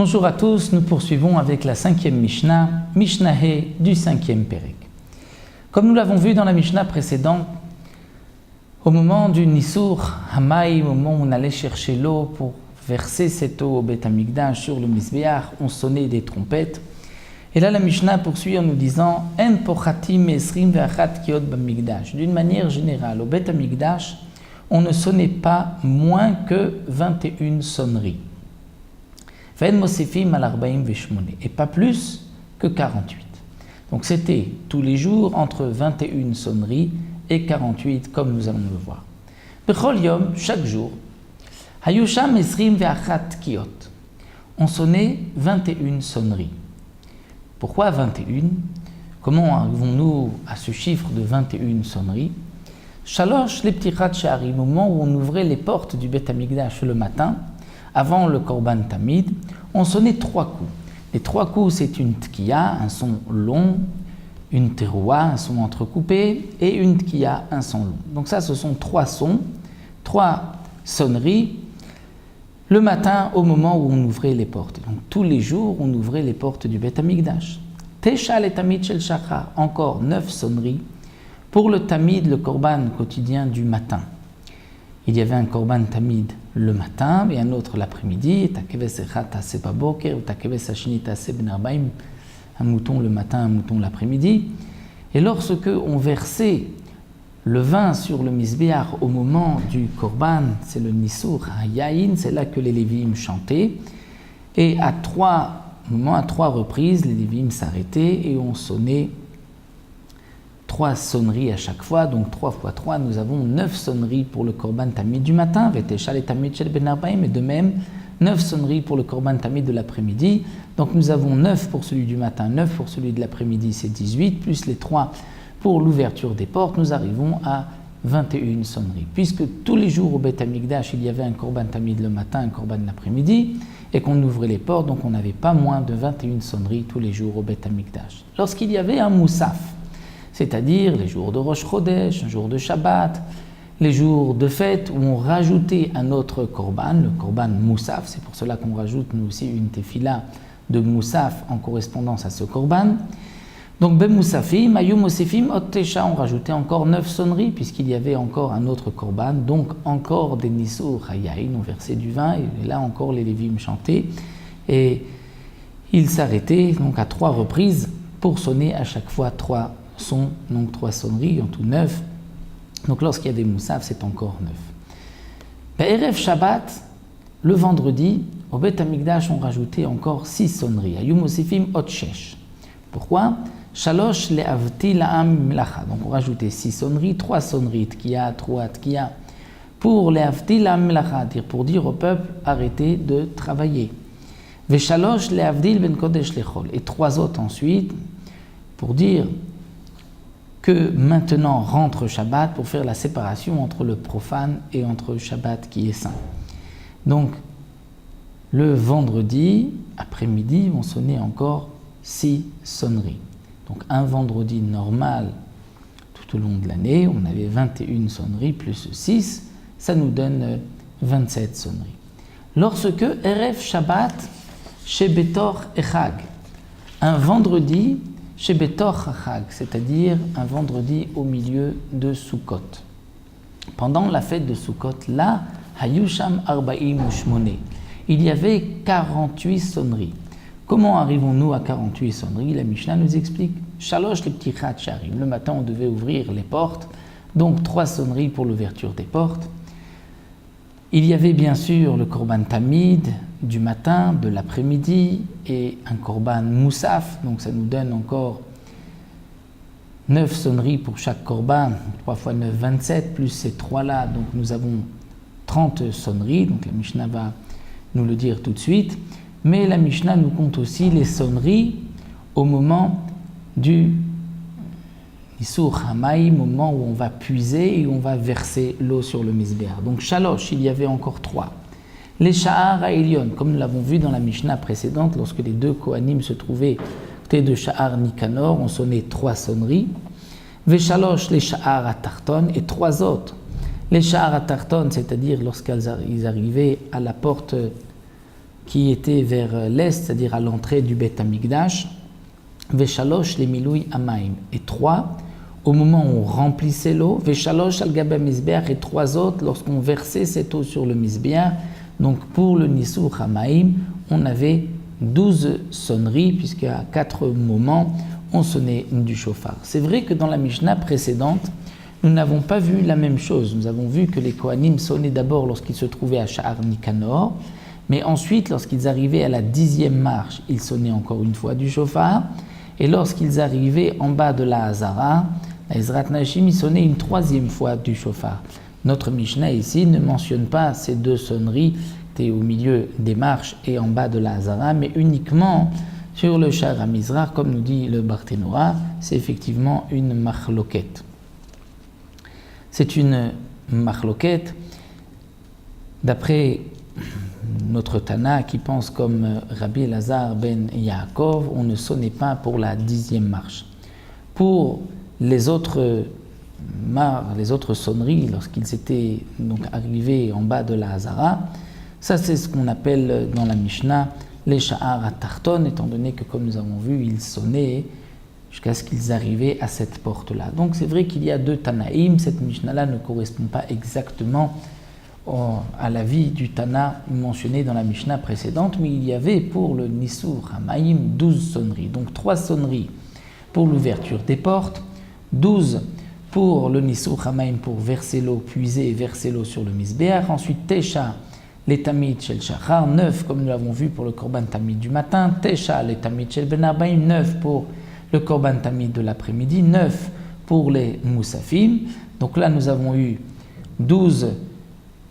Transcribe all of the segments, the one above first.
Bonjour à tous, nous poursuivons avec la 5e Mishnah, Mishnah He du 5e Perek. Comme nous l'avons vu dans la Mishnah précédente, au moment du Nisur Hamaï, au moment où on allait chercher l'eau pour verser cette eau au Beth Amikdash sur le Mizbeach, on sonnait des trompettes. Et là la Mishnah poursuit en nous disant En pochatim esrim ve'achat kiot b'Amikdash. D'une manière générale, au Beth Amikdash, on ne sonnait pas moins que 21 sonneries. Et pas plus que 48. Donc c'était tous les jours entre 21 sonneries et 48, comme nous allons le voir. Bechol yom, chaque jour, hayusham esrim ve'achat kiot. On sonnait 21 sonneries. Pourquoi 21? Comment arrivons-nous à ce chiffre de 21 sonneries? Shalosh le ptichat sha'arim, au moment où on ouvrait les portes du Beth Amikdash le matin, avant le Korban Tamid, on sonnait 3 coups. Les 3 coups, c'est une tkiya, un son long, une teroua, un son entrecoupé, et une tkiya, un son long. Donc ça, ce sont 3 sons, 3 sonneries, le matin au moment où on ouvrait les portes. Donc tous les jours, on ouvrait les portes du Beth Amikdash. Tesha le Tamid shel Shachar, encore 9 sonneries, pour le Tamid, le Korban quotidien du matin. Il y avait un Korban Tamid le matin et un autre l'après-midi, un mouton le matin, un mouton l'après-midi. Et lorsque on versait le vin sur le Mizbeach au moment du Korban, c'est le Nisur Hayayin, c'est là que les Lévim chantaient. Et à 3 moments, à 3 reprises, les Lévim s'arrêtaient et on sonnait 3 sonneries à chaque fois, donc 3 fois 3, nous avons 9 sonneries pour le Korban Tamid du matin, et de même 9 sonneries pour le Korban Tamid de l'après-midi. Donc nous avons 9 pour celui du matin, 9 pour celui de l'après-midi, c'est 18, plus les 3 pour l'ouverture des portes, nous arrivons à 21 sonneries. Puisque tous les jours au Beth Amikdash, il y avait un Korban Tamid le matin, un Korban l'après-midi, et qu'on ouvrait les portes, donc on n'avait pas moins de 21 sonneries tous les jours au Beth Amikdash. Lorsqu'il y avait un Moussaf, c'est-à-dire les jours de Rosh Chodesh, un jour de Shabbat, les jours de fête où on rajoutait un autre korban, le korban Moussaf, c'est pour cela qu'on rajoute nous aussi une tefila de Moussaf en correspondance à ce korban. Donc Ben Moussafim, Ayum Mosifim, Ot Tesha, on rajoutait encore 9 sonneries puisqu'il y avait encore un autre korban, donc encore des Nisur Hayayin, on versait du vin et là encore les Lévim chantaient et ils s'arrêtaient donc à 3 reprises pour sonner à chaque fois 3 sons, donc 3 sonneries, en tout 9. Donc lorsqu'il y a des moussaf, c'est encore 9. Erev Shabbat, le vendredi, au Beth Amikdash, on rajoutait encore 6 sonneries. Ayum Mosifim Ot Shesh. Pourquoi? Shalosh le'avti la'am melacha. Donc on rajoutait 6 sonneries, 3 sonneries, tkiya, 3 tkiya, pour le'avti la'am melacha, pour dire au peuple, arrêtez de travailler. Ve'shalosh le'avdil ben kodesh lechol. Et 3 autres ensuite, pour dire que maintenant rentre Shabbat pour faire la séparation entre le profane et entre Shabbat qui est saint. Donc, le vendredi après-midi, on sonnait encore 6 sonneries. Donc, un vendredi normal tout au long de l'année, on avait 21 sonneries plus 6, ça nous donne 27 sonneries. Lorsque Erev Shabbat chez Betor Echag, un vendredi chez Betor Chag, c'est-à-dire un vendredi au milieu de Sukkot. Pendant la fête de Sukkot, là, Hayusham Arba'im Ushmone, il y avait 48 sonneries. Comment arrivons-nous à 48 sonneries? La Mishnah nous explique. Shalosh le ptichat sharim. Le matin, on devait ouvrir les portes, donc 3 sonneries pour l'ouverture des portes. Il y avait bien sûr le Korban Tamid du matin, de l'après-midi et un Korban Moussaf, donc ça nous donne encore 9 sonneries pour chaque Korban, 3 fois 9, 27, plus ces 3-là, donc nous avons 30 sonneries, donc la Mishnah va nous le dire tout de suite, mais la Mishnah nous compte aussi les sonneries au moment du Nisur Hamaï, moment où on va puiser et où on va verser l'eau sur le Mizbeach. Donc Shalosh, il y avait encore 3. Les Sha'ar Ha'elyon, comme nous l'avons vu dans la Mishnah précédente, lorsque les 2 Kohanim se trouvaient côté de Sha'ar Nikanor, on sonnait 3 sonneries. Veshalosh, les Sha'ar Atarton, et 3 autres. Les Sha'ar Atarton, c'est-à-dire lorsqu'ils arrivaient à la porte qui était vers l'est, c'est-à-dire à l'entrée du Beth Amikdash, Veshalosh les Miloui Amaim, et 3 au moment où on remplissait l'eau, Veshalosh al Gabe Mizbeach, et 3 autres lorsqu'on versait cette eau sur le Mizbeach. Donc pour le Nisur Hamaim, on avait 12 sonneries, puisqu'à 4 moments, on sonnait du chauffard. C'est vrai que dans la Mishnah précédente, nous n'avons pas vu la même chose. Nous avons vu que les Kohanim sonnaient d'abord lorsqu'ils se trouvaient à Sha'ar Nikanor, mais ensuite, lorsqu'ils arrivaient à la 10e marche, ils sonnaient encore une fois du chauffard, et lorsqu'ils arrivaient en bas de la Hazara, la Ezrat Nashim, ils sonnaient une 3e fois du chauffard. Notre Mishnah ici ne mentionne pas ces 2 sonneries au milieu des marches et en bas de la Hazara, mais uniquement sur le Sha'ar HaMizrach, comme nous dit le Barthénora, c'est effectivement une machloket. C'est une machloket d'après notre Tana qui pense comme Rabbi Elazar ben Yaakov, on ne sonnait pas pour la 10e marche. Pour les autres sonneries, lorsqu'ils étaient donc arrivés en bas de la Hazara, ça c'est ce qu'on appelle dans la Mishnah les Sha'ar HaTarton, étant donné que comme nous avons vu, ils sonnaient jusqu'à ce qu'ils arrivaient à cette porte-là. Donc c'est vrai qu'il y a 2 Tanaïm, cette Mishnah-là ne correspond pas exactement à l'avis du Tana mentionné dans la Mishnah précédente, mais il y avait pour le Nisur Hamaim 12 sonneries, donc 3 sonneries pour l'ouverture des portes, 12 pour le Nisur Hamaim pour verser l'eau, puiser et verser l'eau sur le Mizbeach, ensuite Tesha les Tamid Shel Shachar, 9 comme nous l'avons vu pour le Korban Tamid du matin, Tesha les Tamid Shel Ben Arbaim, 9 pour le Korban Tamid de l'après-midi, 9 pour les Moussafim. Donc là nous avons eu 12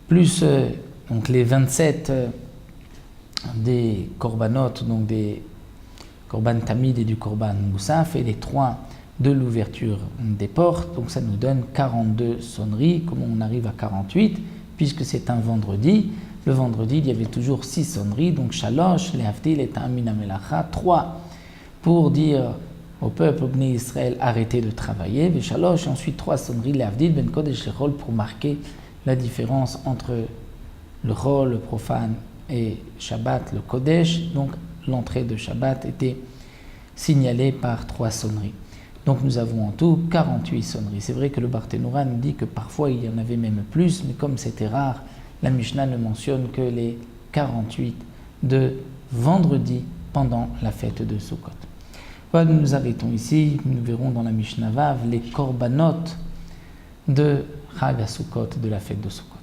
plus donc les 27 des Korbanot, donc des Korban Tamid et du Korban Moussaf, et les 3 de l'ouverture des portes. Donc ça nous donne 42 sonneries. Comment on arrive à 48? Puisque c'est un vendredi. Le vendredi, il y avait toujours 6 sonneries, donc Shalosh, les Havdil et Ta'amin HaMelacha, 3 pour dire au peuple Bnei Israël arrêtez de travailler, Shalosh, et ensuite 3 sonneries, les Havdil, Ben Kodesh, les Chol, pour marquer la différence entre le Chol, le profane, et Shabbat, le Kodesh. Donc l'entrée de Shabbat était signalée par 3 sonneries. Donc nous avons en tout 48 sonneries. C'est vrai que le Barthénora nous dit que parfois il y en avait même plus, mais comme c'était rare, la Mishnah ne mentionne que les 48 de vendredi pendant la fête de Sukkot. Voilà, nous nous arrêtons ici. Nous verrons dans la Mishnah Vav les korbanot de Chag HaSukkot, de la fête de Sukkot.